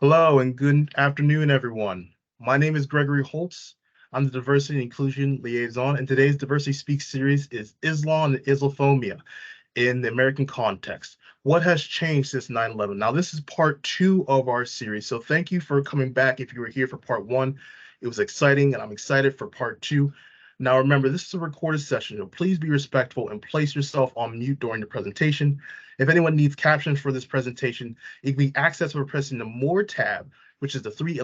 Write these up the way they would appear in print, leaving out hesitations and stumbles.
Hello and good afternoon, everyone. My name is Gregory Holtz. I'm the Diversity and Inclusion Liaison, and today's Diversity Speaks series is Islam and Islamophobia in the American context. What has changed since 9/11? Now, this is part two of our series, so thank you for coming back. If you were here for part one, it was exciting, and I'm excited for part two. Now, remember, this is a recorded session, so please be respectful and place yourself on mute during the presentation. If anyone needs captions for this presentation, it can be accessed by pressing the More tab, which is the three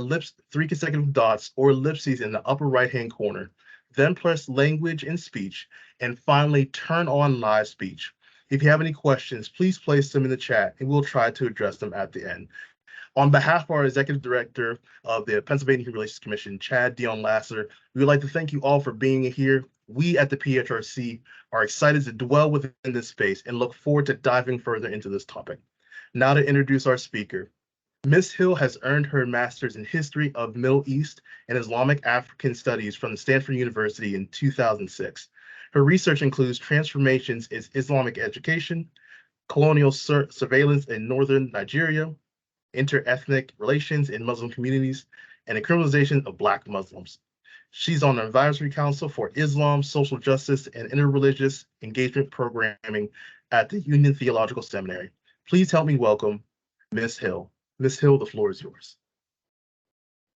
consecutive dots or ellipses in the upper right-hand corner. Then press Language and Speech, and finally turn on Live Speech. If you have any questions, please place them in the chat, and we'll try to address them at the end. On behalf of our Executive Director of the Pennsylvania Human Relations Commission, Chad Dion Lasser, we would like to thank you all for being here. We at the PHRC are excited to dwell within this space and look forward to diving further into this topic. Now to introduce our speaker. Ms. Hill has earned her master's in History of Middle East and Islamic African Studies from Stanford University in 2006. Her research includes transformations in Islamic education, colonial surveillance in northern Nigeria, interethnic relations in Muslim communities, and the criminalization of Black Muslims. She's on the Advisory Council for Islam, Social Justice, and Interreligious Engagement Programming at the Union Theological Seminary. Please help me welcome Ms. Hill. Ms. Hill, the floor is yours.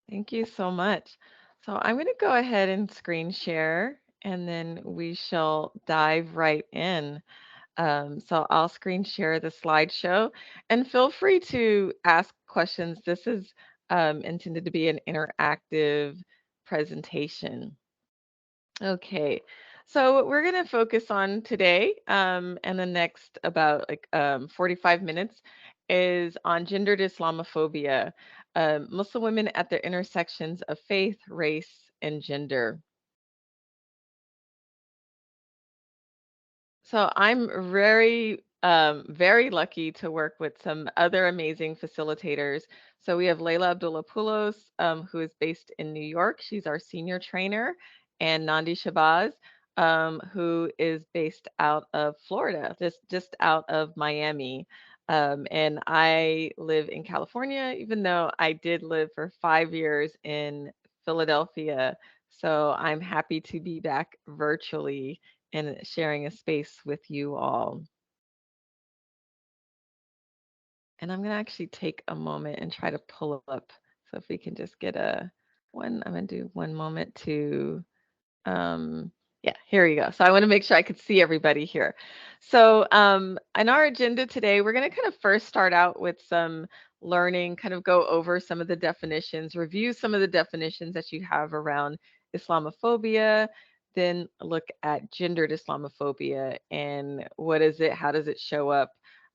Thank you so much. So I'm going to go ahead and screen share, and then we shall dive right in. So I'll screen share the slideshow, and feel free to ask questions. This is intended to be an interactive presentation. Okay. So what we're going to focus on today, and the next about 45 minutes, is on gendered Islamophobia, Muslim women at the intersections of faith, race, and gender. So I'm very lucky to work with some other amazing facilitators. So we have Layla Abdullapoulos, who is based in New York. She's our senior trainer, and Nandi Shabazz, who is based out of Florida, just out of Miami. And I live in California, even though I did live for 5 years in Philadelphia. So I'm happy to be back virtually and sharing a space with you all. And I'm going to actually take a moment and try to pull up. So if we can just get I'm going to do one moment to, yeah, here you go. So I want to make sure I could see everybody here. So in our agenda today, we're going to kind of first start out with some learning, kind of go over some of the definitions, review some of the definitions that you have around Islamophobia, then look at gendered Islamophobia and what is it, how does it show up,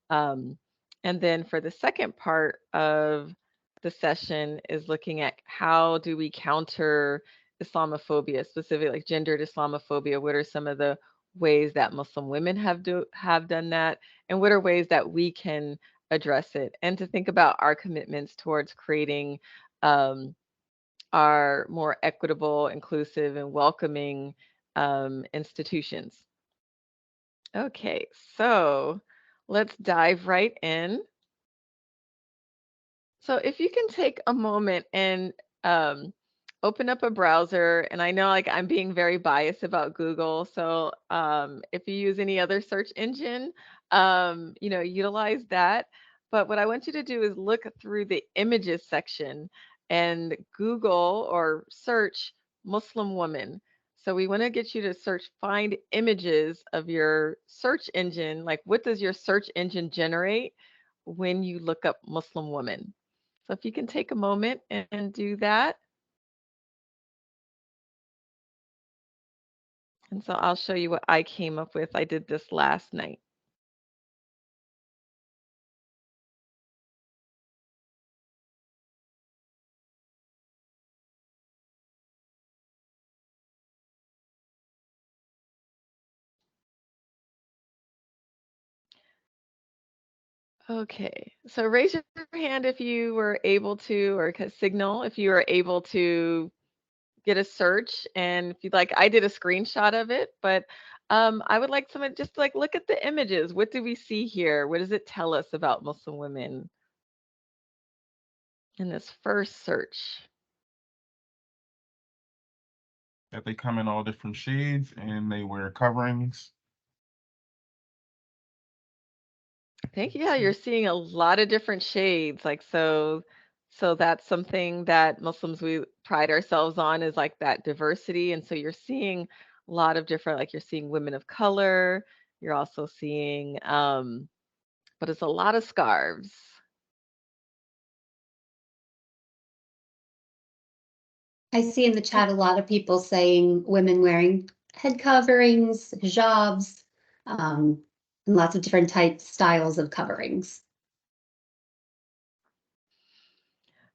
um, and then for the second part of the session is looking at how do we counter Islamophobia, specifically like gendered Islamophobia. What are some of the ways that Muslim women have done that, and what are ways that we can address it, and to think about our commitments towards creating um, our more equitable, inclusive, and welcoming institutions. Okay, so let's dive right in. So if you can take a moment and um, open up a browser, and I know like I'm being very biased about Google, so if you use any other search engine, utilize that. But what I want you to do is look through the images section and Google or search Muslim woman. So we want to get you to find images of your search engine. Like, what does your search engine generate when you look up Muslim woman? So if you can take a moment and do that. And so I'll show you what I came up with. I did this last night. Okay. So raise your hand if you were able to, or signal if you were able to get a search. And if you'd like, I did a screenshot of it, but I would like someone just like look at the images. What do we see here? What does it tell us about Muslim women? in this first search. That they come in all different shades and they wear coverings. I think, yeah, you're seeing a lot of different shades. Like, so that's something that Muslims we pride ourselves on, is like that diversity. And so you're seeing a lot of different, like you're seeing women of color. You're also seeing, but it's a lot of scarves. I see in the chat a lot of people saying women wearing head coverings, hijabs, and lots of different types, styles of coverings.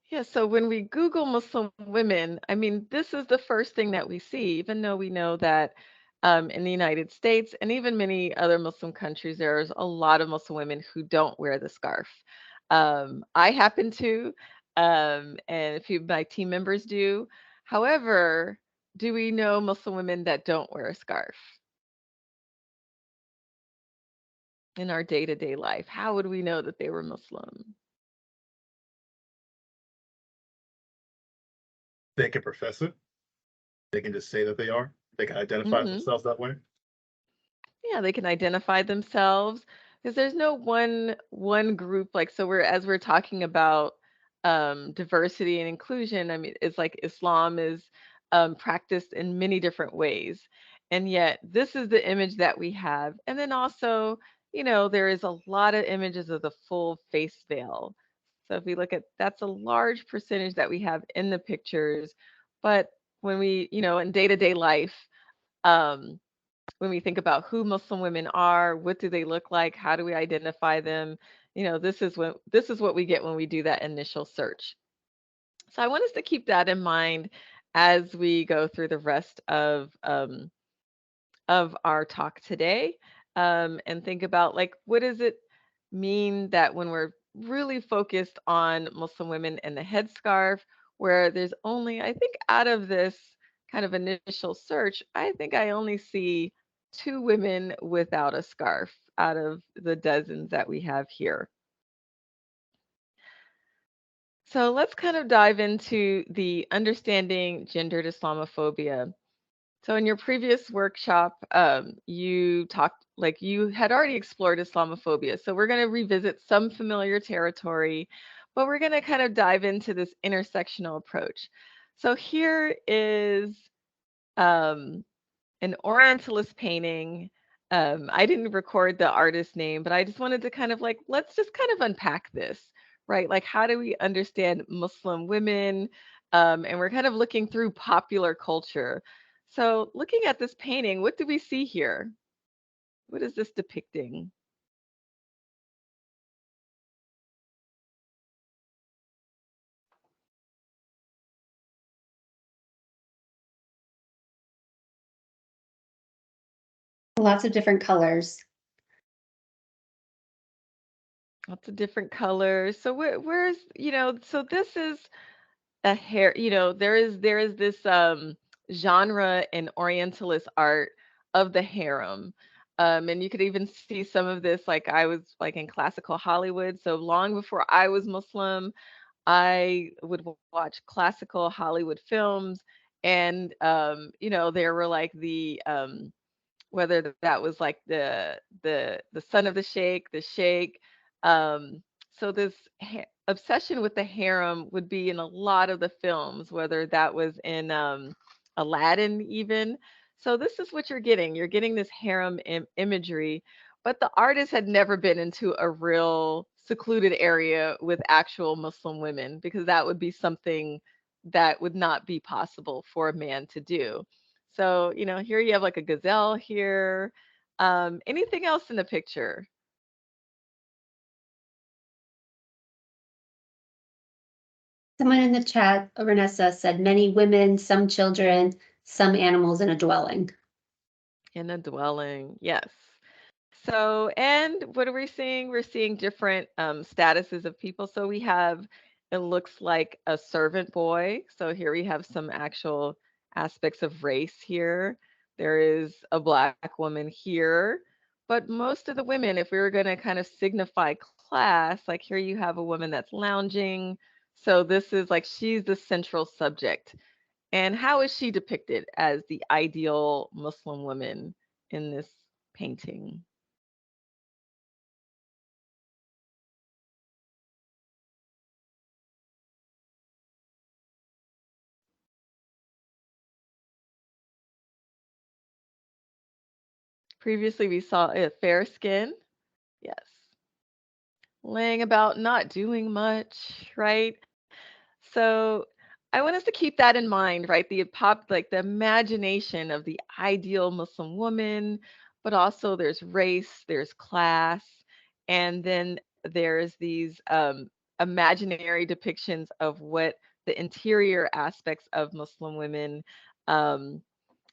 Yeah, so when we Google Muslim women, I mean, this is the first thing that we see, even though we know that in the United States and even many other Muslim countries, there's a lot of Muslim women who don't wear the scarf. I happen to, and a few of my team members do. However, do we know Muslim women that don't wear a scarf in our day-to-day life? How would we know that they were Muslim? They can profess it. They can just say that they are. They can identify Hmm. themselves that way. Yeah, they can identify themselves, because there's no one group. Like, so we're as we're talking about diversity and inclusion, I mean, it's like Islam is practiced in many different ways, and yet this is the image that we have. And then also, there is a lot of images of the full face veil. So if we look at, that's a large percentage that we have in the pictures. But when we, in day-to-day life, um when we think about who Muslim women are, what do they look like, how do we identify them, this is what we get when we do that initial search. So I want us to keep that in mind as we go through the rest of our talk today, and think about, like, what does it mean that when we're really focused on Muslim women and the headscarf, where there's only, I think, out of this kind of initial search, I think I only see two women without a scarf out of the dozens that we have here. So let's kind of dive into the understanding gendered Islamophobia. So in your previous workshop, you talked, like, you had already explored Islamophobia. So we're going to revisit some familiar territory, but we're going to kind of dive into this intersectional approach. So here is um, an Orientalist painting. I didn't record the artist's name, but I just wanted to kind of, like, let's just kind of unpack this, right? Like, how do we understand Muslim women? And we're kind of looking through popular culture. So, looking at this painting, what do we see here? What is this depicting? Lots of different colors. Lots of different colors. So where's, so this is a hair, there is this genre in Orientalist art of the harem. And you could even see some of this, like, I was like in classical Hollywood. So long before I was Muslim, I would watch classical Hollywood films, and there were like the whether that was like the son of the sheikh, the sheikh. So this obsession with the harem would be in a lot of the films, whether that was in Aladdin even. So this is what you're getting. You're getting this harem imagery, but the artist had never been into a real secluded area with actual Muslim women, because that would be something that would not be possible for a man to do. So, here you have like a gazelle here. Anything else in the picture? Someone in the chat, Renessa, said many women, some children, some animals in a dwelling. In a dwelling, yes. So, and what are we seeing? We're seeing different statuses of people. So we have, it looks like a servant boy. So here we have some actual aspects of race here. There is a Black woman here. But most of the women, if we were going to kind of signify class, like here you have a woman that's lounging, So this is like she's the central subject. And how is she depicted as the ideal Muslim woman in this painting? Previously, we saw a fair skin. Yes. Laying about, not doing much, right? So I want us to keep that in mind, right? Like the imagination of the ideal Muslim woman, but also there's race, there's class, and then there's these imaginary depictions of what the interior aspects of Muslim women. Um,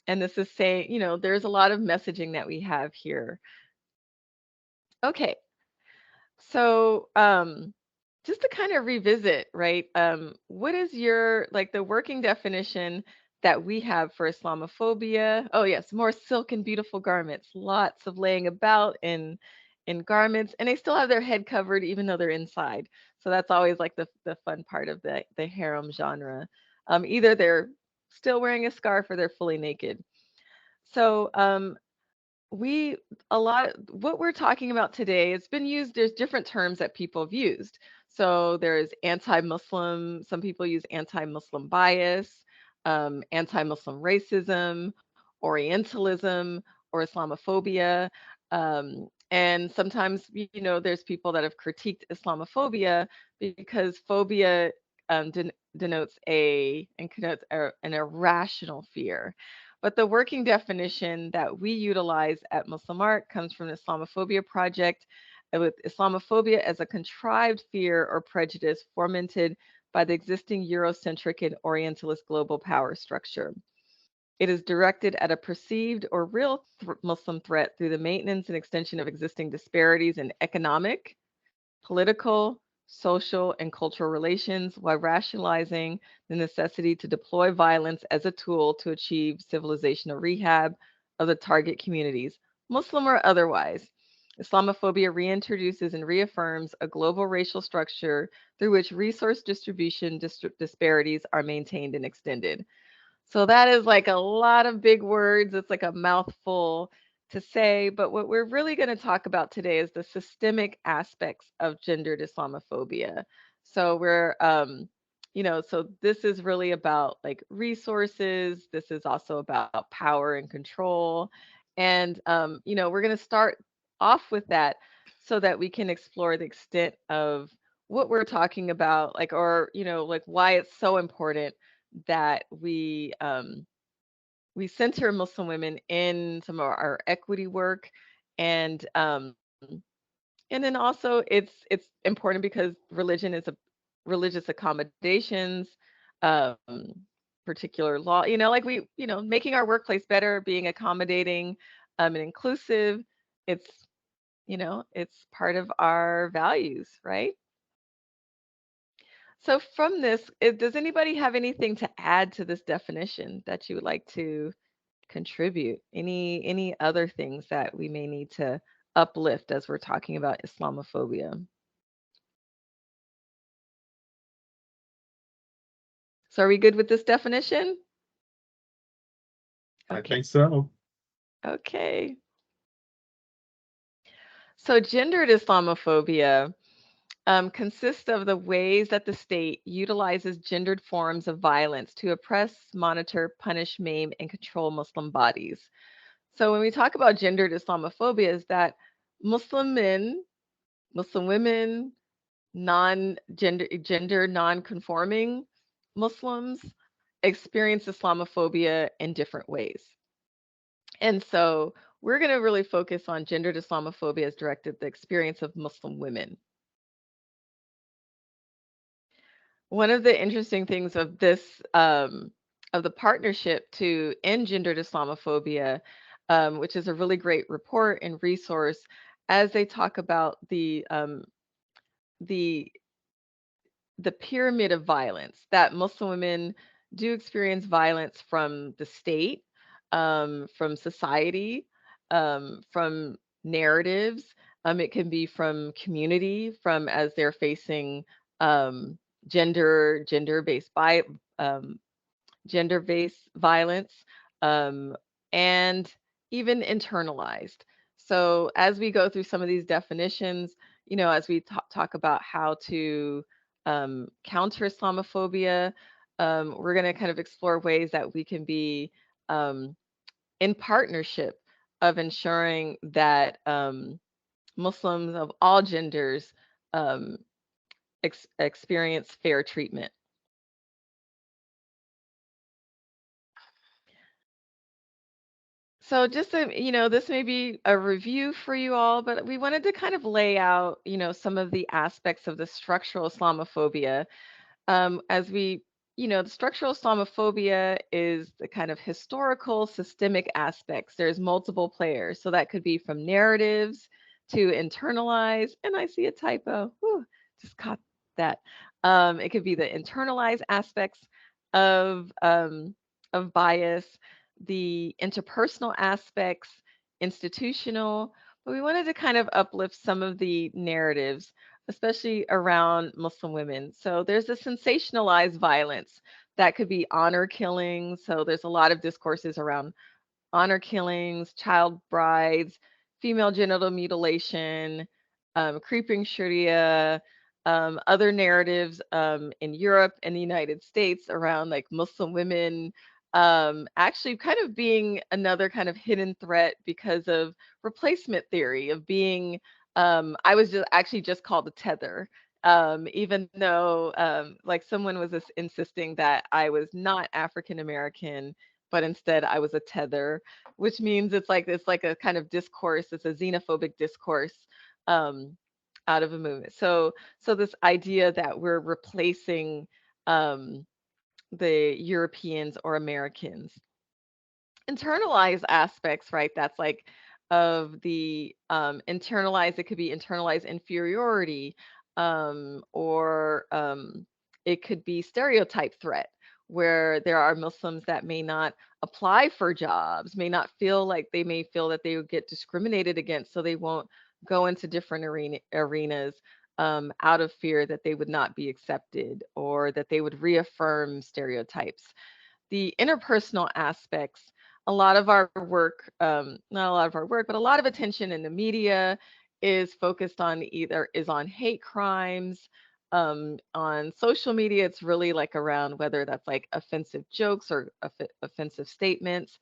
and this is saying, there's a lot of messaging that we have here. Okay, so just to kind of revisit, right? What is your like the working definition that we have for Islamophobia? Oh yes, more silk and beautiful garments, lots of laying about in garments, and they still have their head covered even though they're inside. So that's always like the fun part of the harem genre. Either they're still wearing a scarf or they're fully naked. So we a lot what we're talking about today, it's been used, there's different terms that people have used. So there's anti-Muslim, some people use anti-Muslim bias, anti-Muslim racism, Orientalism, or Islamophobia. And sometimes, there's people that have critiqued Islamophobia because phobia denotes and connotes an irrational fear. But the working definition that we utilize at Muslim Art comes from the Islamophobia Project, with Islamophobia as a contrived fear or prejudice fomented by the existing Eurocentric and Orientalist global power structure. It is directed at a perceived or real Muslim threat through the maintenance and extension of existing disparities in economic, political, social, and cultural relations while rationalizing the necessity to deploy violence as a tool to achieve civilizational rehab of the target communities, Muslim or otherwise. Islamophobia reintroduces and reaffirms a global racial structure through which resource distribution disparities are maintained and extended. So that is like a lot of big words. It's like a mouthful to say, but what we're really going to talk about today is the systemic aspects of gendered Islamophobia. So so this is really about like resources. This is also about power and control. And, we're going to start off with that so that we can explore the extent of what we're talking about, like, or, like why it's so important that we center Muslim women in some of our equity work, and then also it's important because religion is a religious accommodations, um, particular law, like making our workplace better, being accommodating, and inclusive. It's it's part of our values, right? So from this, does anybody have anything to add to this definition that you would like to contribute? Any other things that we may need to uplift as we're talking about Islamophobia? So are we good with this definition? I think so. Okay. So gendered Islamophobia consists of the ways that the state utilizes gendered forms of violence to oppress, monitor, punish, maim, and control Muslim bodies. So when we talk about gendered Islamophobia, is that Muslim men, Muslim women, gender non-conforming Muslims experience Islamophobia in different ways. And so we're going to really focus on gendered Islamophobia as directed at the experience of Muslim women. One of the interesting things of this, of the partnership to end gendered Islamophobia, which is a really great report and resource, as they talk about the the pyramid of violence that Muslim women do experience violence from the state, from society, from narratives. It can be from community, from as they're facing gender-based violence, and even internalized. So as we go through some of these definitions, as we talk about how to counter Islamophobia, we're going to kind of explore ways that we can be in partnership of ensuring that Muslims of all genders um, experience fair treatment. So just so, this may be a review for you all, but we wanted to kind of lay out, some of the aspects of the structural Islamophobia. As we, the structural Islamophobia is the kind of historical systemic aspects. There's multiple players. So that could be from narratives to internalize, and I see a typo. Whew, just caught that. It could be the internalized aspects of bias, the interpersonal aspects, institutional, but we wanted to kind of uplift some of the narratives, especially around Muslim women. So there's a sensationalized violence that could be honor killings. So there's a lot of discourses around honor killings, child brides, female genital mutilation, creeping Sharia, other narratives in Europe and the United States around like Muslim women actually kind of being another kind of hidden threat because of replacement theory of being, I was just called a tether. Even though like someone was insisting that I was not African American, but instead I was a tether, which means it's like a kind of discourse, it's a xenophobic discourse out of a movement. So this idea that we're replacing the Europeans or Americans. Internalized aspects, right? That's like of the internalized, it could be internalized inferiority, or it could be stereotype threat, where there are Muslims that may not apply for jobs, may not feel like they may feel that they would get discriminated against, so they won't go into different arenas out of fear that they would not be accepted or that they would reaffirm stereotypes. The interpersonal aspects, a lot of our work, not a lot of our work, but a lot of attention in the media is focused on on hate crimes. On social media, it's really like around whether that's like offensive jokes or offensive statements.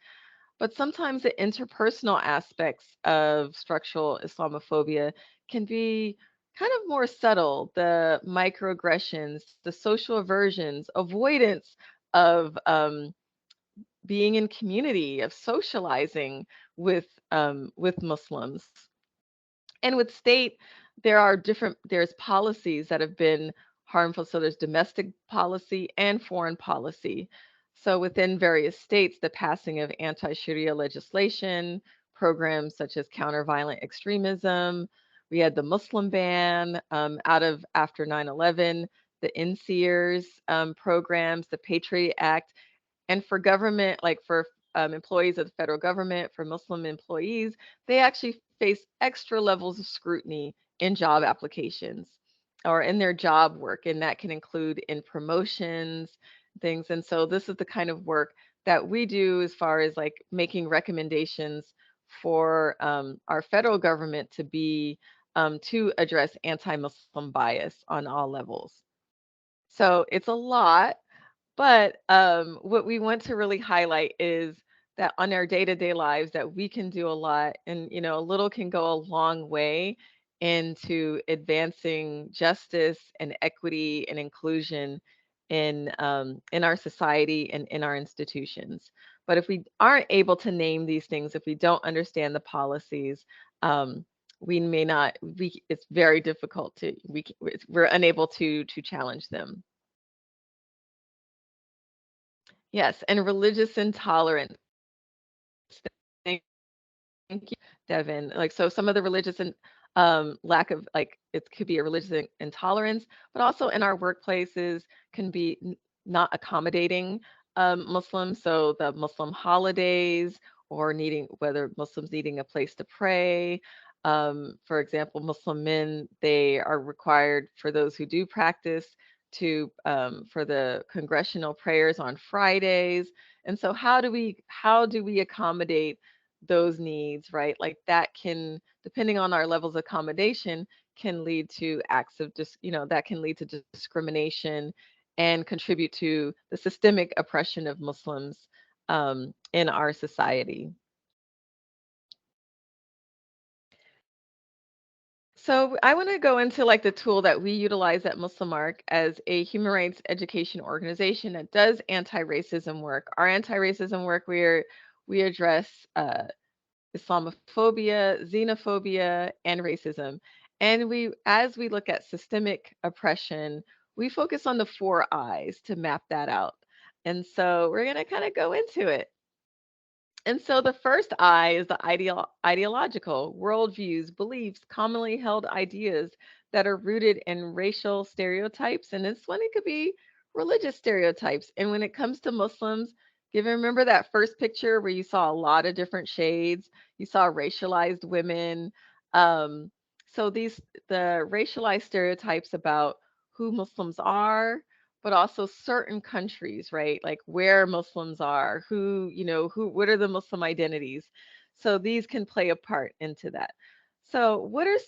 But sometimes the interpersonal aspects of structural Islamophobia can be kind of more subtle. The microaggressions, the social aversions, avoidance of being in community, of socializing with Muslims. And with state, there's policies that have been harmful. So there's domestic policy and foreign policy. So within various states, the passing of anti-Sharia legislation, programs such as counter-violent extremism. We had the Muslim ban after 9/11, the NCERS programs, the Patriot Act, and for government, like for employees of the federal government, for Muslim employees, they actually face extra levels of scrutiny in job applications or in their job work. And that can include in promotions, things. And so this is the kind of work that we do as far as like making recommendations for our federal government to address anti-Muslim bias on all levels. So it's a lot. But what we want to really highlight is that on our day-to-day lives that we can do a lot, and a little can go a long way into advancing justice and equity and inclusion in our society and in our institutions. But if we aren't able to name these things, if we don't understand the policies, we may not. It's very difficult to. We're unable to challenge them. Yes, and religious intolerance. Thank you, Devin. Like, so some of the religious and lack of, like, it could be a religious intolerance, but also in our workplaces can be not accommodating Muslims. So the Muslim holidays, or whether Muslims needing a place to pray. For example, Muslim men, they are required, for those who do practice, for the congressional prayers on Fridays. And so how do we accommodate those needs, right? Like that can, depending on our levels of accommodation, can lead to acts of that can lead to discrimination and contribute to the systemic oppression of Muslims in our society. So I want to go into like the tool that we utilize at Muslimark as a human rights education organization that does anti-racism work. Our anti-racism work, we address Islamophobia, xenophobia, and racism. And as we look at systemic oppression, we focus on the 4 I's to map that out. And so we're going to kind of go into it. And so the first I is the ideological worldviews, beliefs, commonly held ideas that are rooted in racial stereotypes. And this one, it could be religious stereotypes. And when it comes to Muslims, remember that first picture where you saw a lot of different shades, you saw racialized women. So the racialized stereotypes about who Muslims are, but also certain countries, right? Like where Muslims are, what are the Muslim identities? So these can play a part into that. So what are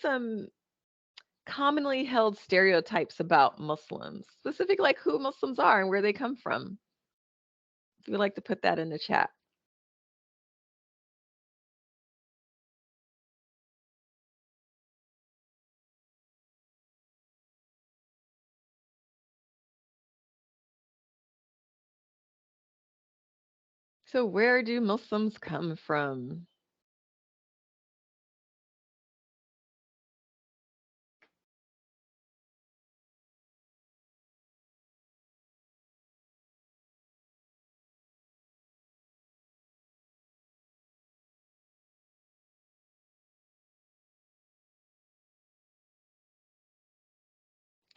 some commonly held stereotypes about Muslims, specifically like who Muslims are and where they come from? If you'd like to put that in the chat. So where do Muslims come from?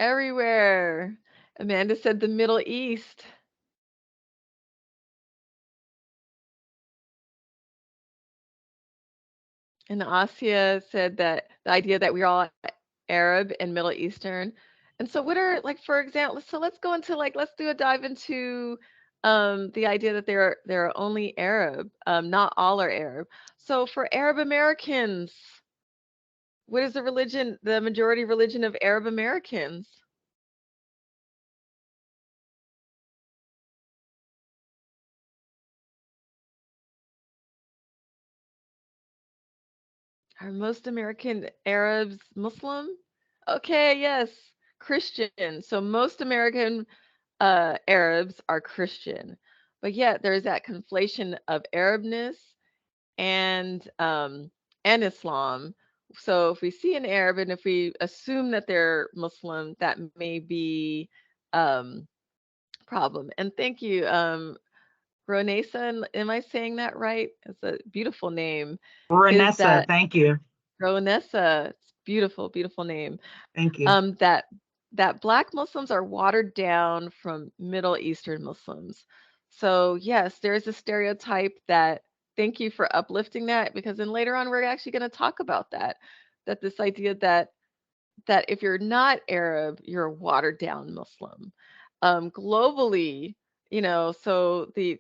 Everywhere. Amanda said the Middle East. And Asia said that the idea that we're all Arab and Middle Eastern. And so what are, like, for example, so let's go into let's do a dive into the idea that there are only Arab, not all are Arab. So for Arab Americans, what is the majority religion of Arab Americans? Are most American Arabs Muslim? Okay, yes, Christian. So most American Arabs are Christian, but yet there's that conflation of Arabness and Islam. So if we see an Arab and if we assume that they're Muslim, that may be problem. And thank you, Ronesa. Am I saying that right? It's a beautiful name. Ronessa, thank you. Ronessa, it's beautiful, beautiful name. Thank you. That Black Muslims are watered down from Middle Eastern Muslims. So yes, there's a stereotype that, thank you for uplifting that, because then later on we're actually going to talk about that this idea that if you're not Arab, you're a watered down Muslim. Globally, so the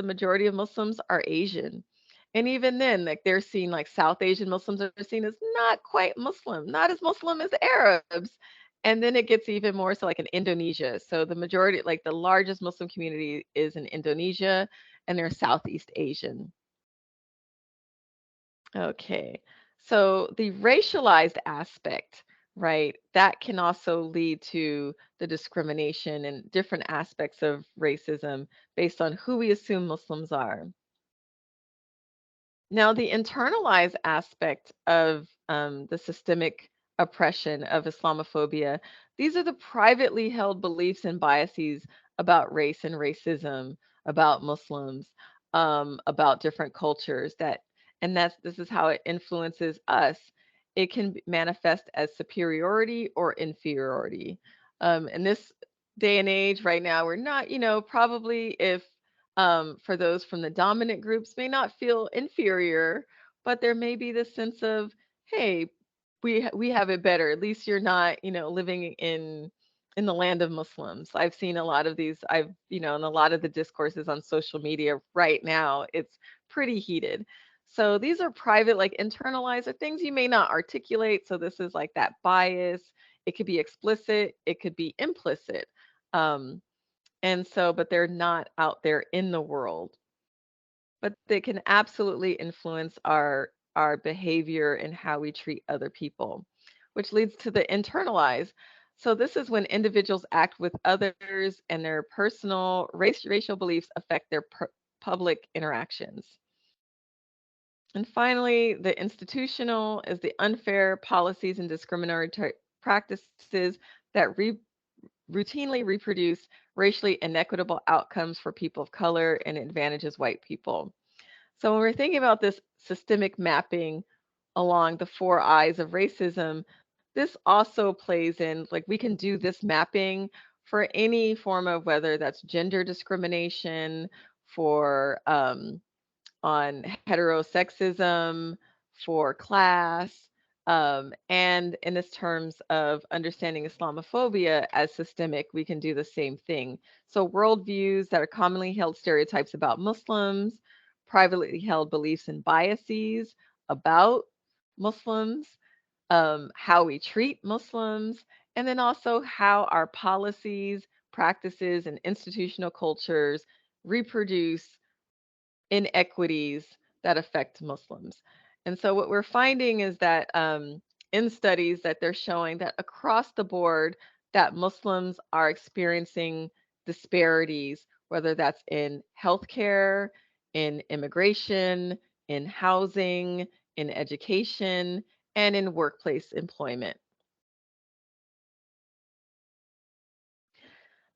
majority of Muslims are Asian. And even then, like they're seen, like South Asian Muslims are seen as not quite Muslim, not as Muslim as Arabs. And then it gets even more so like in Indonesia. So the majority, like the largest Muslim community is in Indonesia, and they're Southeast Asian. Okay. So the racialized aspect, right, that can also lead to the discrimination and different aspects of racism based on who we assume Muslims are. Now, the internalized aspect of the systemic oppression of Islamophobia, these are the privately held beliefs and biases about race and racism, about Muslims, about different cultures this is how it influences us. It can manifest as superiority or inferiority. In this day and age right now, we're not, probably if for those from the dominant groups may not feel inferior, but there may be this sense of, hey, we have it better. At least you're not, living in the land of Muslims. I've seen a lot of these. In a lot of the discourses on social media right now, it's pretty heated. So these are private, like internalized, or things you may not articulate. So this is like that bias. It could be explicit. It could be implicit. But they're not out there in the world. But they can absolutely influence our behavior and how we treat other people, which leads to the internalized. So this is when individuals act with others and their personal racial beliefs affect their public interactions. And finally, the institutional is the unfair policies and discriminatory practices that routinely reproduce racially inequitable outcomes for people of color and advantages white people. So when we're thinking about this systemic mapping along the 4 eyes of racism, this also plays in, like we can do this mapping for any form of, whether that's gender discrimination, for on heterosexism, for class, and in this terms of understanding Islamophobia as systemic, we can do the same thing. So worldviews that are commonly held stereotypes about Muslims, privately held beliefs and biases about Muslims, how we treat Muslims, and then also how our policies, practices, and institutional cultures reproduce inequities that affect Muslims. And so what we're finding is that in studies that they're showing that across the board that Muslims are experiencing disparities, whether that's in healthcare, in immigration, in housing, in education, and in workplace employment.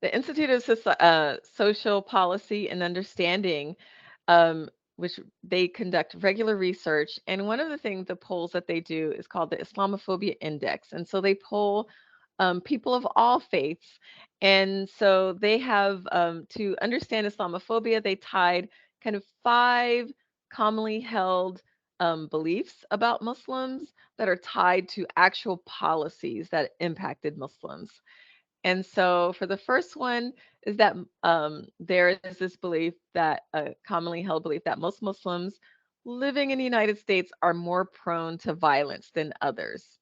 The Institute of Social Policy and Understanding, which they conduct regular research. And one of the things, the polls that they do is called the Islamophobia Index. And so they poll people of all faiths. And so they have, to understand Islamophobia, they tied kind of 5 commonly held beliefs about Muslims that are tied to actual policies that impacted Muslims. And so for the first one is that there is this belief, that a commonly held belief, that most Muslims living in the United States are more prone to violence than others.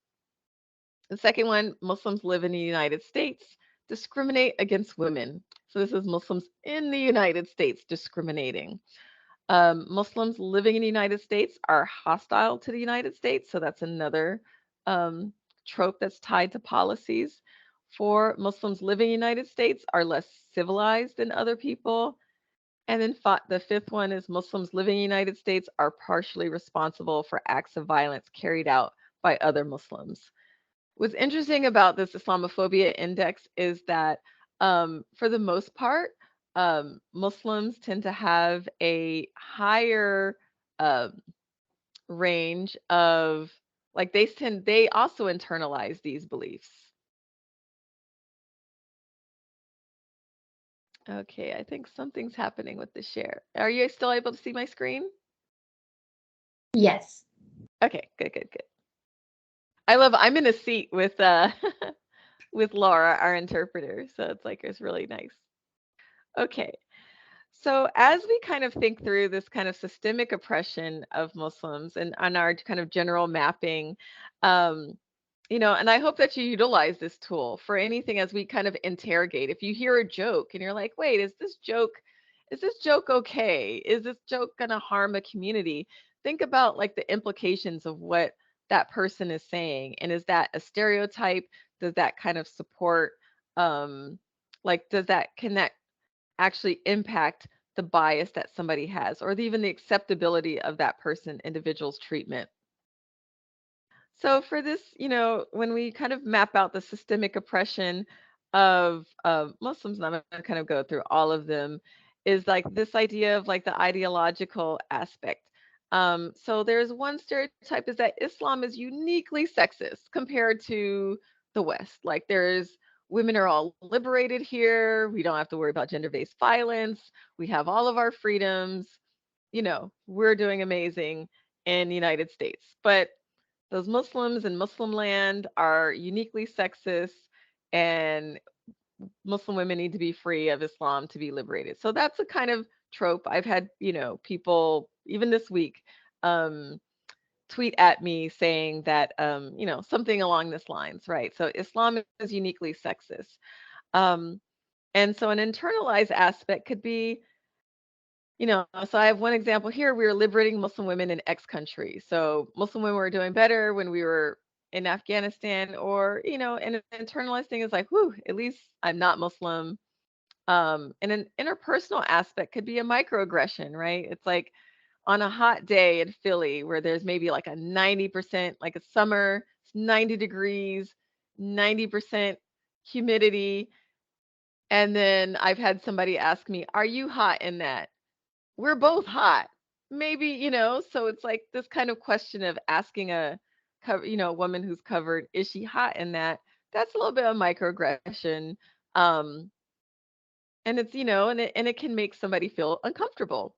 The second one, Muslims live in the United States discriminate against women. So this is Muslims in the United States discriminating. Muslims living in the United States are hostile to the United States. So that's another trope that's tied to policies. 4, Muslims living in the United States are less civilized than other people. And then the 5th one is Muslims living in the United States are partially responsible for acts of violence carried out by other Muslims. What's interesting about this Islamophobia index is that for the most part, Muslims tend to have a higher range of, like they also internalize these beliefs. Okay, I think something's happening with the share. Are you still able to see my screen? Yes. Okay, good. I'm in a seat with with Laura, our interpreter, so it's really nice. Okay. So as we kind of think through this kind of systemic oppression of Muslims and on our kind of general mapping, um, and I hope that you utilize this tool for anything as we kind of interrogate. If you hear a joke and you're like, wait, is this joke okay? Is this joke going to harm a community? Think about like the implications of what that person is saying. And is that a stereotype? Does that kind of support, does that connect actually impact the bias that somebody has, or even the acceptability of that individual's treatment? So for this, when we kind of map out the systemic oppression of Muslims, and I'm going to kind of go through all of them, is like this idea of like the ideological aspect. So there's one stereotype, is that Islam is uniquely sexist compared to the West. Like women are all liberated here. We don't have to worry about gender-based violence. We have all of our freedoms. We're doing amazing in the United States. But those Muslims in Muslim land are uniquely sexist, and Muslim women need to be free of Islam to be liberated. So that's a kind of trope. I've had, people even this week um, tweet at me saying that, something along this lines, right? So Islam is uniquely sexist. Um, and so an internalized aspect could be, so I have one example here. We were liberating Muslim women in X country. So Muslim women were doing better when we were in Afghanistan, or, and an internalized thing is like, whew, at least I'm not Muslim. And an interpersonal aspect could be a microaggression, right? It's like on a hot day in Philly where there's maybe like a 90%, like a summer, it's 90 degrees, 90% humidity. And then I've had somebody ask me, are you hot in that? We're both hot. Maybe, so it's like this kind of question of asking a woman who's covered, is she hot in that? That's a little bit of microaggression. Um, and it's, and it can make somebody feel uncomfortable.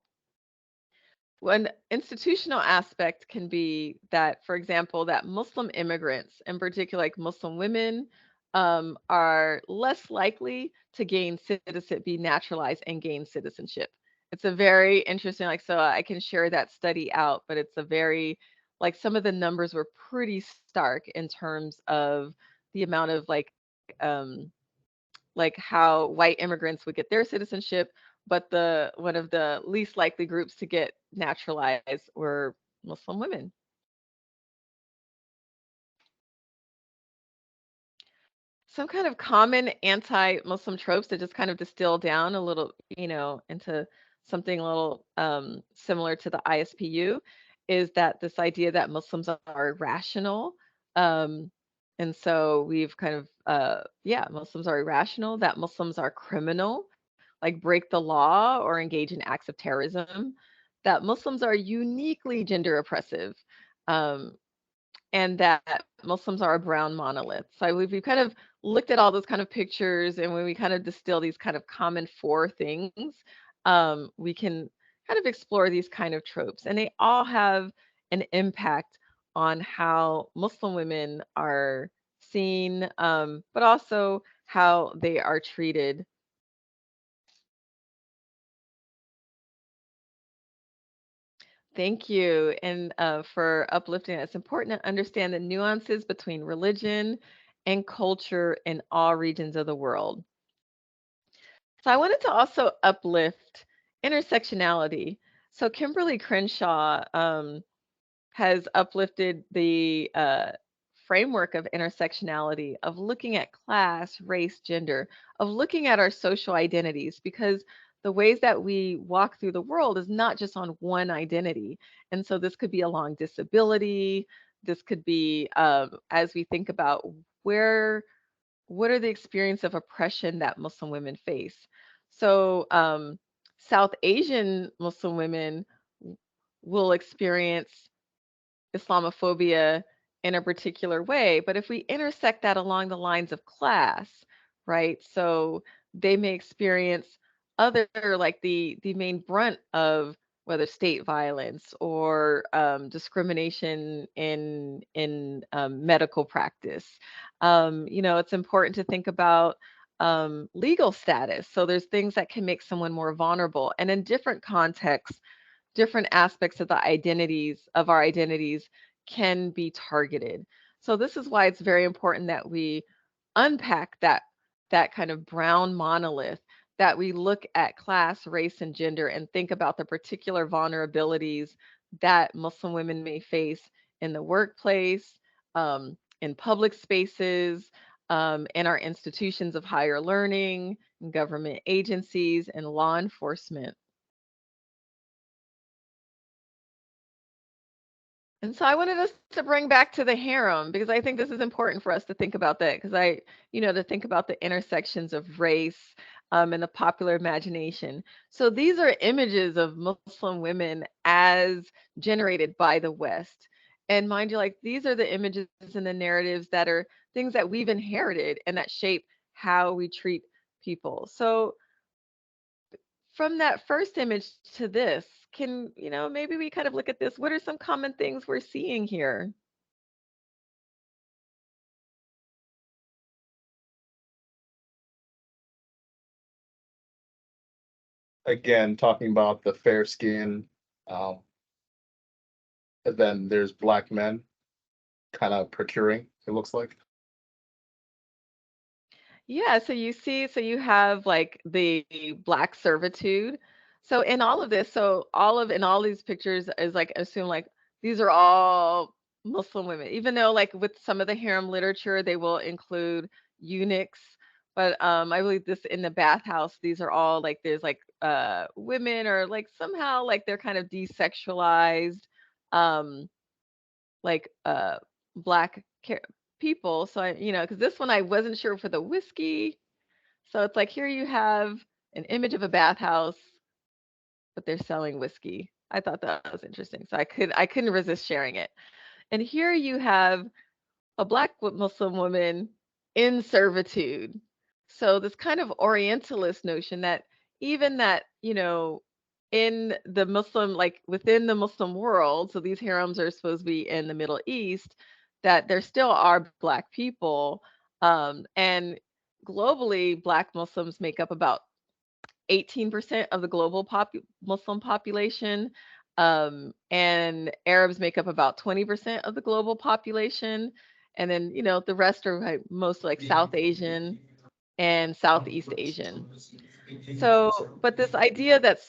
One institutional aspect can be that, for example, that Muslim immigrants, in particular, like Muslim women, are less likely to be naturalized and gain citizenship. It's a very interesting, like, so I can share that study out, but it's a very, like, some of the numbers were pretty stark in terms of the amount of like how white immigrants would get their citizenship, but the one of the least likely groups to get naturalized were Muslim women. Some kind of common anti-Muslim tropes that just kind of distill down a little, into something a little similar to the ISPU is that this idea that Muslims are irrational. And so we've kind of, Muslims are irrational, that Muslims are criminal, like break the law or engage in acts of terrorism, that Muslims are uniquely gender oppressive, um, and that Muslims are a brown monolith. So we've kind of looked at all those kind of pictures, and when we kind of distill these kind of common four things, we can kind of explore these kind of tropes, and they all have an impact on how Muslim women are seen, but also how they are treated. Thank you. And for uplifting. It's important to understand the nuances between religion and culture in all regions of the world. So I wanted to also uplift intersectionality. So Kimberly Crenshaw has uplifted the framework of intersectionality, of looking at class, race, gender, of looking at our social identities, because the ways that we walk through the world is not just on one identity. And so this could be along disability. This could be as we think about what are the experience of oppression that Muslim women face. So South Asian Muslim women will experience Islamophobia in a particular way. But if we intersect that along the lines of class, right? So they may experience other, like the main brunt of whether state violence or discrimination in medical practice. It's important to think about legal status. So there's things that can make someone more vulnerable, and in different contexts, different aspects of our identities can be targeted. So this is why it's very important that we unpack that kind of brown monolith, that we look at class, race, and gender and think about the particular vulnerabilities that Muslim women may face in the workplace, in public spaces, in our institutions of higher learning, in government agencies, and law enforcement. And so I wanted us to bring back to the harem, because I think this is important for us to think about that, because to think about the intersections of race and the popular imagination. So these are images of Muslim women as generated by the West. And mind you, like, these are the images and the narratives that are things that we've inherited and that shape how we treat people. So from that first image to this, can, maybe we kind of look at this. What are some common things we're seeing here? again, talking about the fair skin. And then there's black men kind of procuring, it looks like. Yeah, so you see, so you have like the black servitude. So in all of this, so in all these pictures is like assume like these are all Muslim women, even though like with some of the harem literature they will include eunuchs. But I believe this in the bathhouse, these are all like there's like women or like somehow like they're kind of desexualized, um, like black people. So I, because this one I wasn't sure for the whiskey. So it's like here you have an image of a bathhouse, but they're selling whiskey. I thought that was interesting. So I couldn't resist sharing it. And here you have a black Muslim woman in servitude. So this kind of Orientalist notion that even that, in the Muslim, like within the Muslim world, so these harems are supposed to be in the Middle East, that there still are black people. And globally, black Muslims make up about 18% of the global Muslim population. And Arabs make up about 20% of the global population. And then, the rest are like most like South Asian and Southeast Asian. So, but this idea that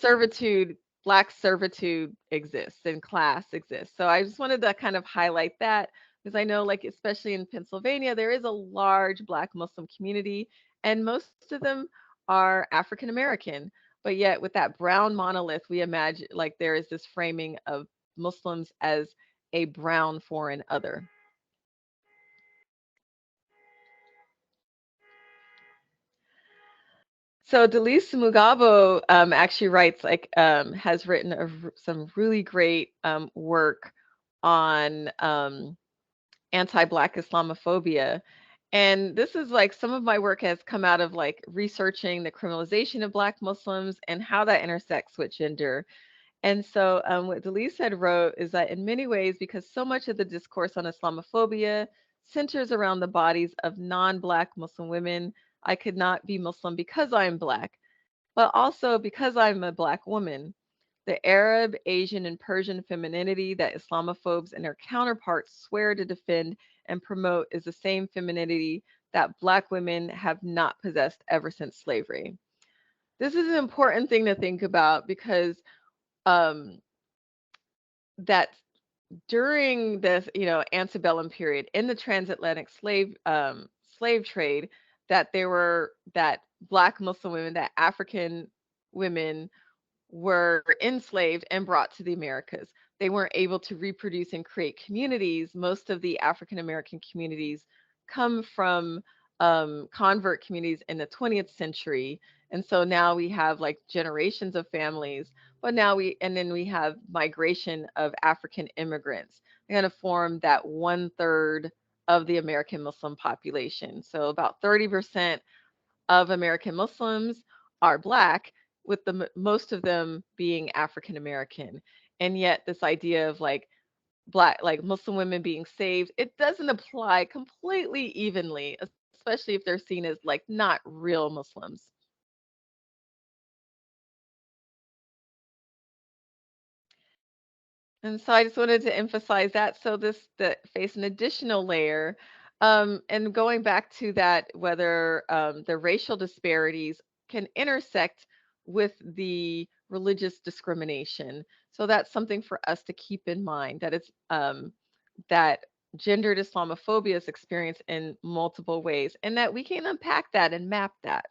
black servitude exists and class exists. So I just wanted to kind of highlight that because I know, like, especially in Pennsylvania, there is a large black Muslim community, and most of them are African American. But yet, with that brown monolith, we imagine like there is this framing of Muslims as a brown foreign other. So Delise Mugabo actually writes has written some really great work on anti-Black Islamophobia. And this is like some of my work has come out of like researching the criminalization of Black Muslims and how that intersects with gender. And so what Delise had wrote is that in many ways, because so much of the discourse on Islamophobia centers around the bodies of non-Black Muslim women, I could not be Muslim because I'm Black, but also because I'm a Black woman. The Arab, Asian, and Persian femininity that Islamophobes and their counterparts swear to defend and promote is the same femininity that Black women have not possessed ever since slavery. This is an important thing to think about because um, that during this, antebellum period in the transatlantic slave trade, that Black Muslim women, that African women were enslaved and brought to the Americas. They weren't able to reproduce and create communities. Most of the African American communities come from convert communities in the 20th century. And so now we have like generations of families, but then we have migration of African immigrants. They're going to form that 1/3 of the American Muslim population. So about 30% of American Muslims are Black, with most of them being African American. And yet, this idea of like like Muslim women being saved, it doesn't apply completely evenly, especially if they're seen as like not real Muslims. And so I just wanted to emphasize that. So that face an additional layer. And going back to that, whether the racial disparities can intersect with the religious discrimination. So that's something for us to keep in mind that it's that gendered Islamophobia is experienced in multiple ways, and that we can unpack that and map that,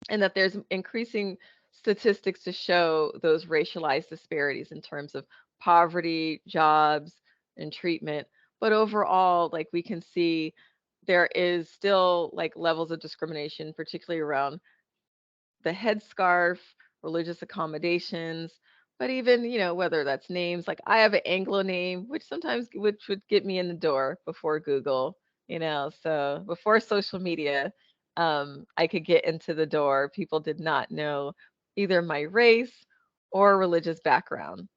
and that there's increasing statistics to show those racialized disparities in terms of poverty, jobs, and treatment. But overall, like we can see, there is still like levels of discrimination, particularly around the headscarf, religious accommodations, but even, whether that's names, like I have an Anglo name, which would get me in the door before Google, so before social media, I could get into the door. People did not know either my race or religious background.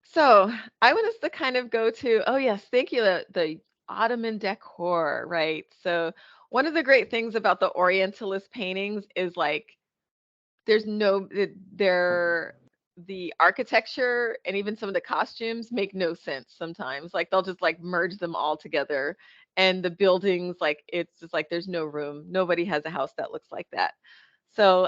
So I want us to kind of go to, oh yes, thank you. The Ottoman decor, right? So one of the great things about the Orientalist paintings is like there's no they're the architecture and even some of the costumes make no sense sometimes. Like they'll just like merge them all together. And the buildings, like it's just like there's no room. Nobody has a house that looks like that. So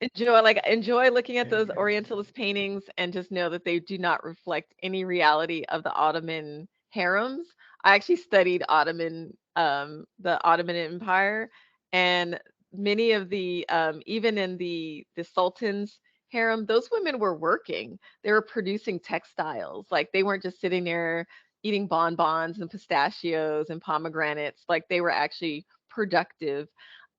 enjoy looking at those Orientalist paintings and just know that they do not reflect any reality of the Ottoman harems. I actually studied the Ottoman Empire, and many of the even in the Sultan's harem, those women were working. They were producing textiles. Like they weren't just sitting there eating bonbons and pistachios and pomegranates. Like they were actually productive.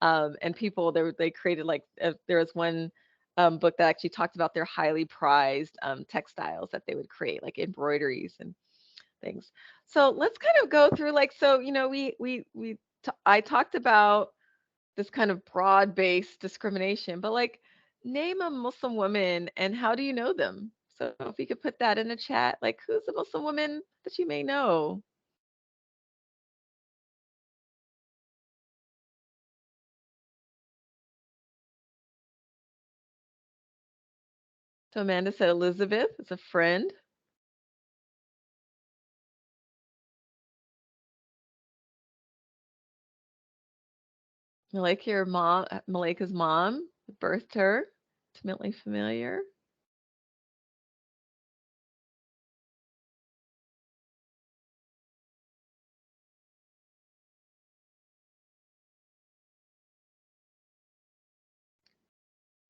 And people they created like there was one book that actually talked about their highly prized textiles that they would create, like embroideries and things. So let's kind of go through like, so I talked about this kind of broad-based discrimination, but like name a Muslim woman and how do you know them? So if you could put that in the chat, like who's a Muslim woman that you may know? So Amanda said Elizabeth is a friend. Malika's mom birthed her. Intimately familiar.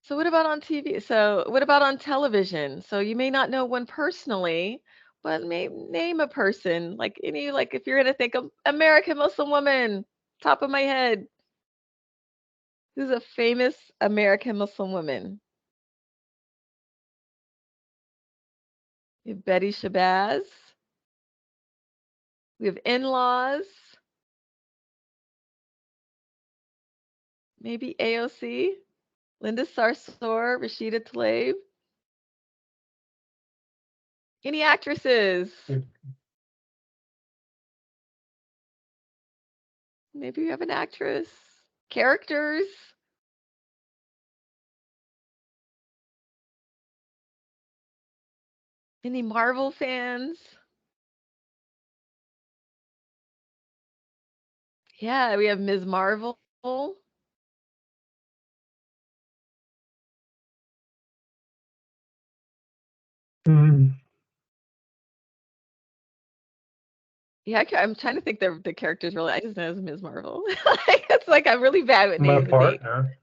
So what about on TV? So what about on television? So you may not know one personally, but name a person, like like if you're gonna think of American Muslim woman, top of my head, who's a famous American Muslim woman? We have Betty Shabazz. We have in-laws. Maybe AOC, Linda Sarsour, Rashida Tlaib. Any actresses? Maybe you have an actress. Characters? Any Marvel fans? Yeah, we have Ms. Marvel. Yeah, I'm trying to think the characters really. I just know it's Ms. Marvel. It's like I'm really bad with names. My partner.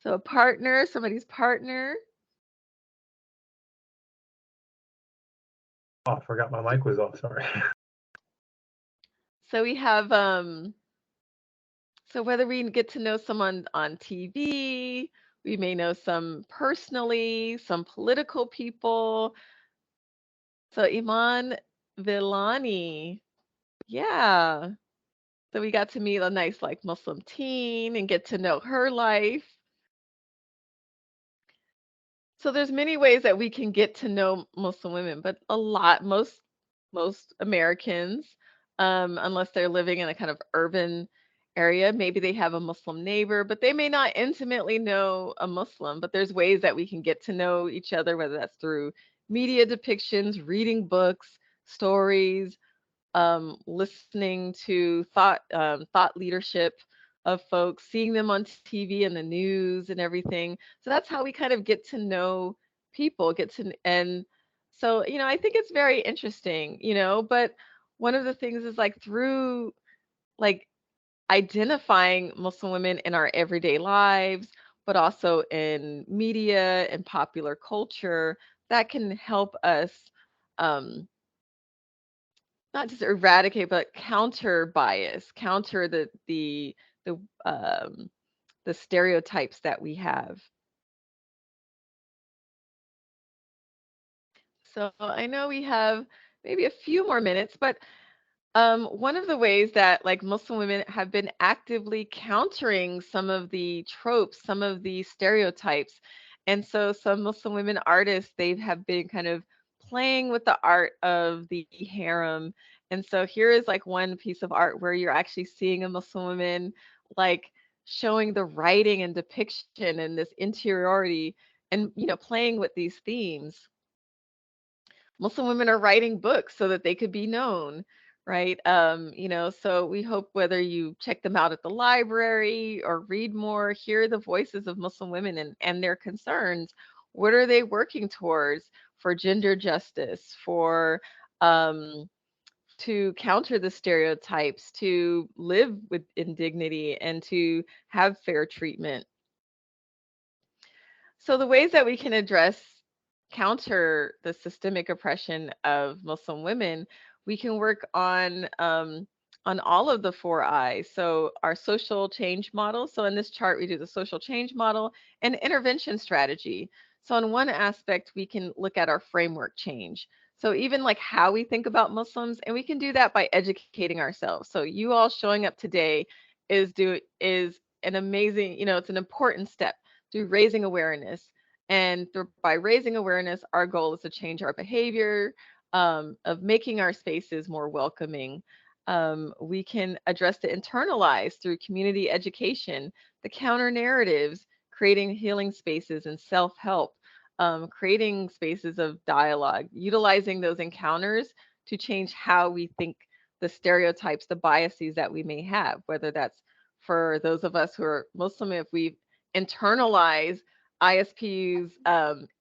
So a partner, somebody's partner. Oh, I forgot my mic was off. Sorry. So we have so whether we get to know someone on TV, we may know some personally, some political people. So Iman Villani, yeah. So we got to meet a nice like Muslim teen and get to know her life. So there's many ways that we can get to know Muslim women, but most Americans, unless they're living in a kind of urban area, maybe they have a Muslim neighbor, but they may not intimately know a Muslim. But there's ways that we can get to know each other, whether that's through media depictions, reading books, stories, listening to thought leadership of folks, seeing them on TV and the news and everything. So that's how we kind of get to know people, and so, I think it's very interesting, but one of the things is like through like identifying Muslim women in our everyday lives, but also in media and popular culture, that can help us um, not just eradicate, but counter bias, counter the um, the stereotypes that we have. So I know we have maybe a few more minutes, but one of the ways that like Muslim women have been actively countering some of the tropes, some of the stereotypes, and so some Muslim women artists, they have been kind of playing with the art of the harem. And so here is like one piece of art where you're actually seeing a Muslim woman like showing the writing and depiction and this interiority and playing with these themes. Muslim women are writing books so that they could be known, right? So we hope whether you check them out at the library or read more, hear the voices of Muslim women and their concerns. What are they working towards for gender justice, for to counter the stereotypes, to live with dignity, and to have fair treatment? So the ways that we can counter the systemic oppression of Muslim women, we can work on all of the 4 I's. So our social change model. So in this chart, we do the social change model and intervention strategy. So in one aspect, we can look at our framework change. So even like how we think about Muslims, and we can do that by educating ourselves. So you all showing up today is an amazing, it's an important step through raising awareness. And by raising awareness, our goal is to change our behavior, of making our spaces more welcoming. We can address the internalized through community education, the counter narratives, creating healing spaces and self-help, creating spaces of dialogue, utilizing those encounters to change how we think, the stereotypes, the biases that we may have, whether that's for those of us who are Muslim, if we've internalized ISPU's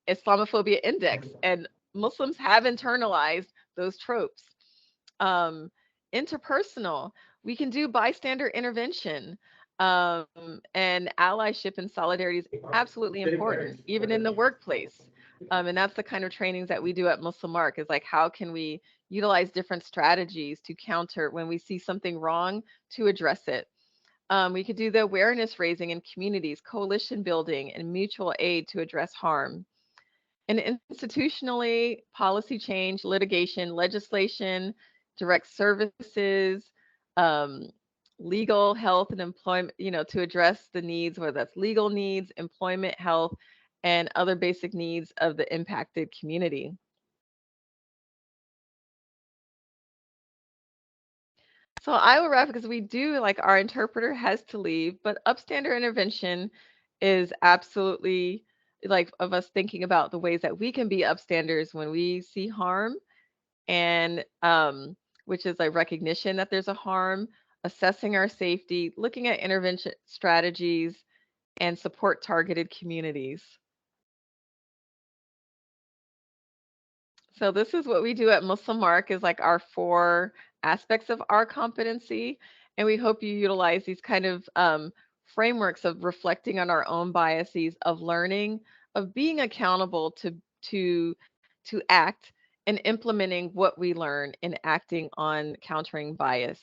Islamophobia index, and Muslims have internalized those tropes. Interpersonal, we can do bystander intervention, and allyship and solidarity is absolutely important, even in the workplace. And that's the kind of trainings that we do at Muslim Arc, is like, how can we utilize different strategies to counter when we see something wrong, to address it. We could do the awareness raising in communities, coalition building, and mutual aid to address harm. And institutionally, policy change, litigation, legislation, direct services, legal, health, and employment, to address the needs, whether that's legal needs, employment, health, and other basic needs of the impacted community. So I will wrap, because we do, like, our interpreter has to leave, but upstander intervention is absolutely like of us thinking about the ways that we can be upstanders when we see harm, and which is like recognition that there's a harm, assessing our safety, looking at intervention strategies, and support targeted communities. So this is what we do at Muslim Arc, is like our 4 aspects of our competency. And we hope you utilize these kind of frameworks of reflecting on our own biases, of learning, of being accountable to act, and implementing what we learn and acting on countering bias.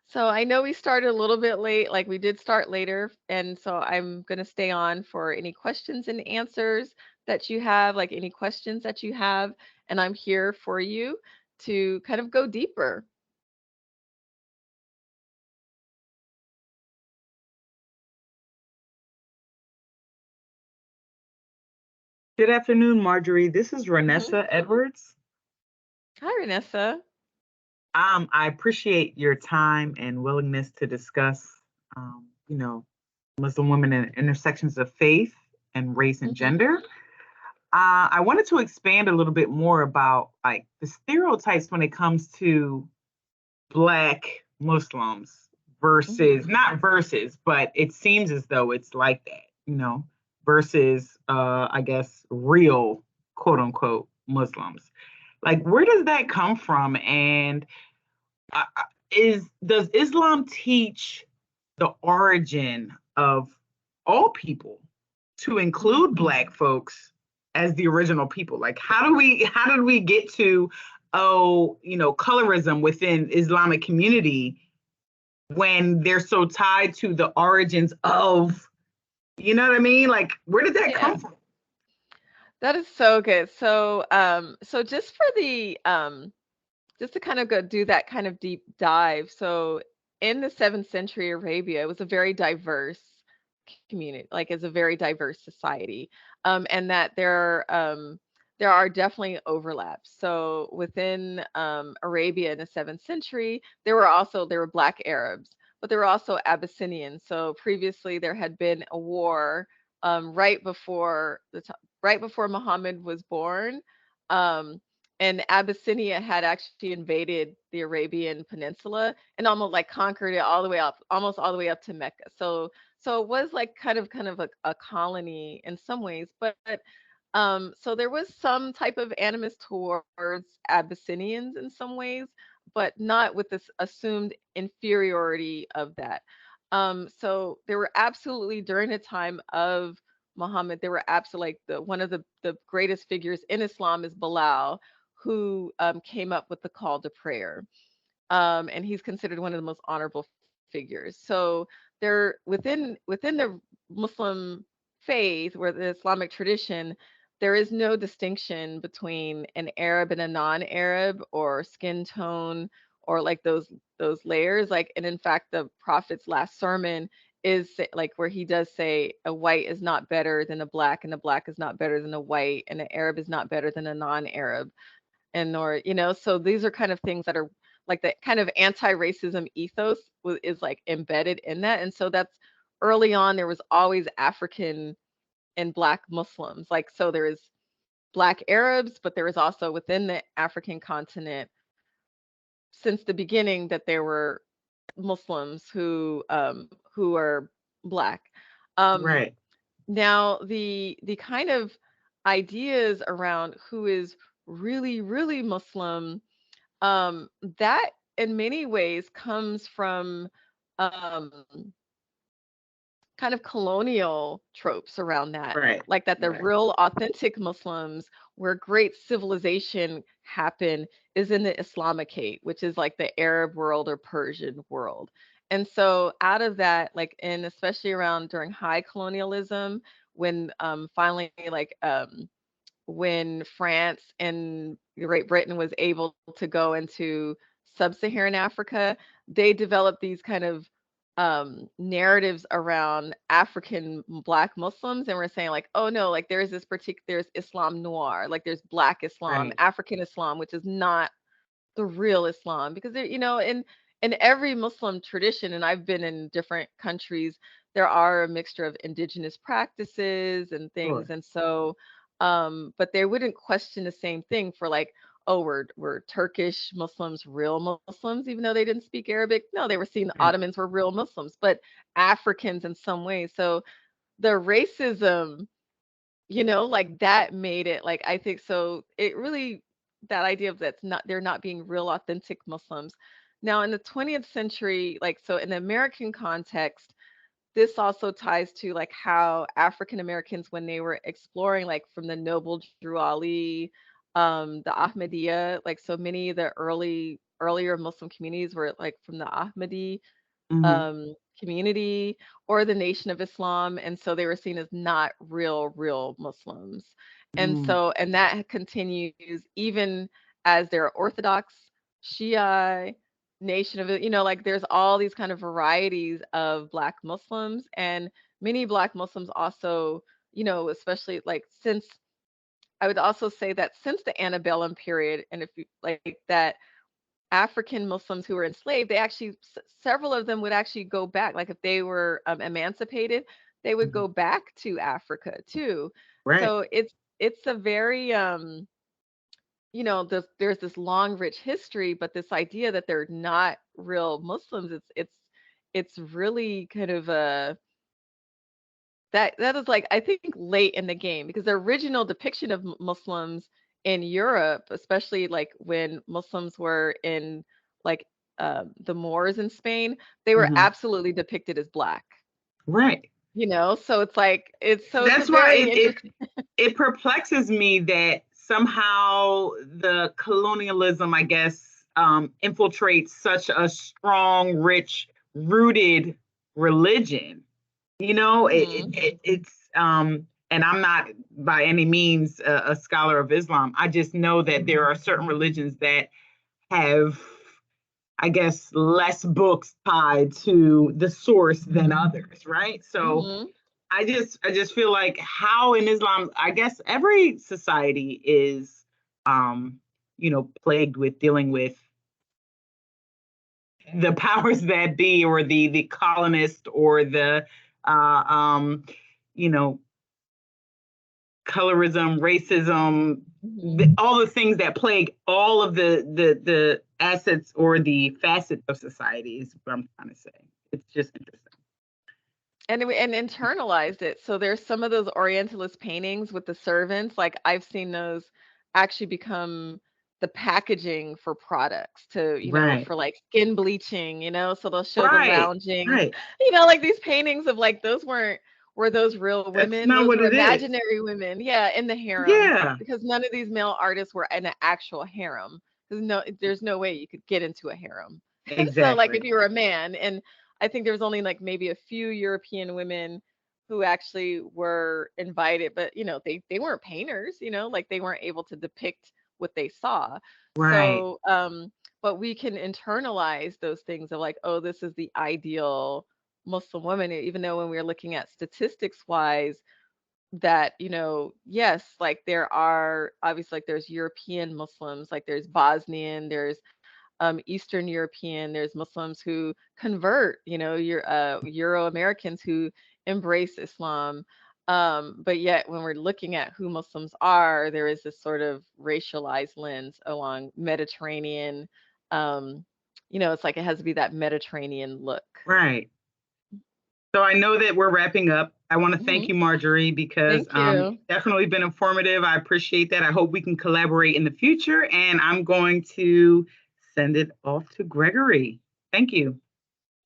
So I know we started a little bit late, like we did start later, and so I'm going to stay on for any questions and answers that you have, like any questions that you have, and I'm here for you to kind of go deeper. Good afternoon, Marjorie. This is Renessa Edwards. Hi, Renessa. I appreciate your time and willingness to discuss, Muslim women and intersections of faith and race and gender. I wanted to expand a little bit more about like the stereotypes when it comes to Black Muslims versus, not versus, but it seems as though it's like that, versus, I guess, real quote unquote Muslims. Like, where does that come from? And does Islam teach the origin of all people, to include Black folks as the original people? Like, how did we get to, colorism within Islamic community when they're so tied to the origins of, you know what I mean? Like, where did that come from? That is so good. So, so just for the, just to kind of go do that kind of deep dive. So in the 7th century Arabia, it was a very diverse community, like it's a very diverse society. And that there there are definitely overlaps. So within Arabia in the 7th century, there were Black Arabs, but there were also Abyssinians. So previously there had been a war right before Muhammad was born. Um, and Abyssinia had actually invaded the Arabian Peninsula and almost like conquered it almost all the way up to Mecca. So it was like kind of a colony in some ways, but so there was some type of animus towards Abyssinians in some ways, but not with this assumed inferiority of that. So there were absolutely during the time of Muhammad, there were absolutely like one of the greatest figures in Islam is Bilal, who came up with the call to prayer. And he's considered one of the most honorable figures. So there within the Muslim faith or the Islamic tradition, there is no distinction between an Arab and a non-Arab or skin tone or like those layers. Like, and in fact, the Prophet's last sermon is like where he does say a white is not better than a black, and a black is not better than a white, and an Arab is not better than a non-Arab. And or so these are kind of things that are like the kind of anti-racism ethos is like embedded in that. And so that's early on there was always African and Black Muslims. Like, so there is Black Arabs, but there is also within the African continent since the beginning that there were Muslims who are Black. Right. Now the kind of ideas around who is really, really Muslim, that in many ways comes from um, kind of colonial tropes around that. Right. Like that the Right. real authentic Muslims where great civilization happened is in the Islamicate, which is like the Arab world or Persian world. And so out of that, like, and especially around during high colonialism, when finally when France and Great Britain was able to go into sub-Saharan Africa, they developed these kind of narratives around African Black Muslims, and we're saying like, oh no, like there's Islam noir, like there's Black Islam, Right. African Islam, which is not the real Islam, because there, in every Muslim tradition, and I've been in different countries, there are a mixture of indigenous practices and things, Sure. and so, but they wouldn't question the same thing for like, oh, were Turkish Muslims real Muslims, even though they didn't speak Arabic? No, they were seeing the Right. Ottomans were real Muslims, but Africans in some ways. So the racism, like that made it like, I think so. It really, that idea of they're not being real authentic Muslims. Now in the 20th century, like, so in the American context, this also ties to like how African Americans, when they were exploring, like from the Noble Drew Ali, the Ahmadiyya, like so many of the earlier Muslim communities were like from the Ahmadi Mhm. community or the Nation of Islam, and so they were seen as not real Muslims. And Mm. so, and that continues even as there are Orthodox, Shia, Nation of, like there's all these kind of varieties of Black Muslims, and many Black Muslims also, especially like since, I would also say that since the antebellum period, and if you like that, African Muslims who were enslaved, they actually, several of them would actually go back. Like if they were emancipated, they would Mhm. go back to Africa too. Right. So it's a very there's this long, rich history, but this idea that they're not real Muslims, it's really kind of a that is like, I think, late in the game, because the original depiction of Muslims in Europe, especially like when Muslims were in like the Moors in Spain, they were Mhm. absolutely depicted as Black. Right. So it's like it's a That's why very interesting. it perplexes me that somehow the colonialism, I guess, infiltrates such a strong, rich, rooted religion. It's and I'm not by any means a scholar of Islam. I just know that there are certain religions that have, I guess, less books tied to the source than others, right? So Mhm. I just feel like how in Islam, I guess every society is, plagued with dealing with the powers that be, or the colonist, or the, you know, colorism, racism, all the things that plague all of the assets or the facets of society is what I'm trying to say. It's just interesting. And internalized it. So there's some of those Orientalist paintings with the servants. Like I've seen those actually become the packaging for products to, Right. for like skin bleaching, so they'll show them Right. lounging, Right. like these paintings of like those were those real women? That's not Those what were it is. imaginary women. Yeah, in the harem. Yeah. Because none of these male artists were in an actual harem. There's no way you could get into a harem. Exactly. So like if you were a man, and I think there was only like maybe a few European women who actually were invited, but they weren't painters, like they weren't able to depict what they saw. Right. So but we can internalize those things of like, oh, this is the ideal Muslim woman, even though when we're looking at statistics wise, that yes, like there are obviously, like there's European Muslims, like there's Bosnian, there's Eastern European, there's Muslims who convert, Euro Americans who embrace Islam. But yet when we're looking at who Muslims are, there is this sort of racialized lens along Mediterranean. It's like it has to be that Mediterranean look. Right. So I know that we're wrapping up. I want to thank you, Marjorie, because definitely been informative. I appreciate that. I hope we can collaborate in the future, and I'm going to send it off to Gregory. Thank you.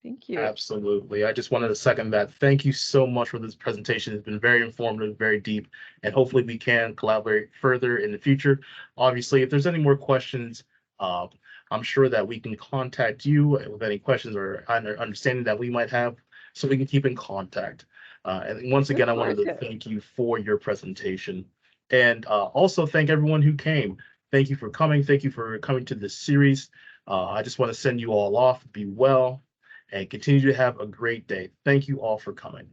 Thank you. Absolutely. I just wanted to second that. Thank you so much for this presentation. It's been very informative, very deep, and hopefully we can collaborate further in the future. Obviously, if there's any more questions, I'm sure that we can contact you with any questions or understanding that we might have, so we can keep in contact. And once again, I wanted to thank you for your presentation, and also thank everyone who came. Thank you for coming. Thank you for coming to this series. I just want to send you all off. Be well and continue to have a great day. Thank you all for coming.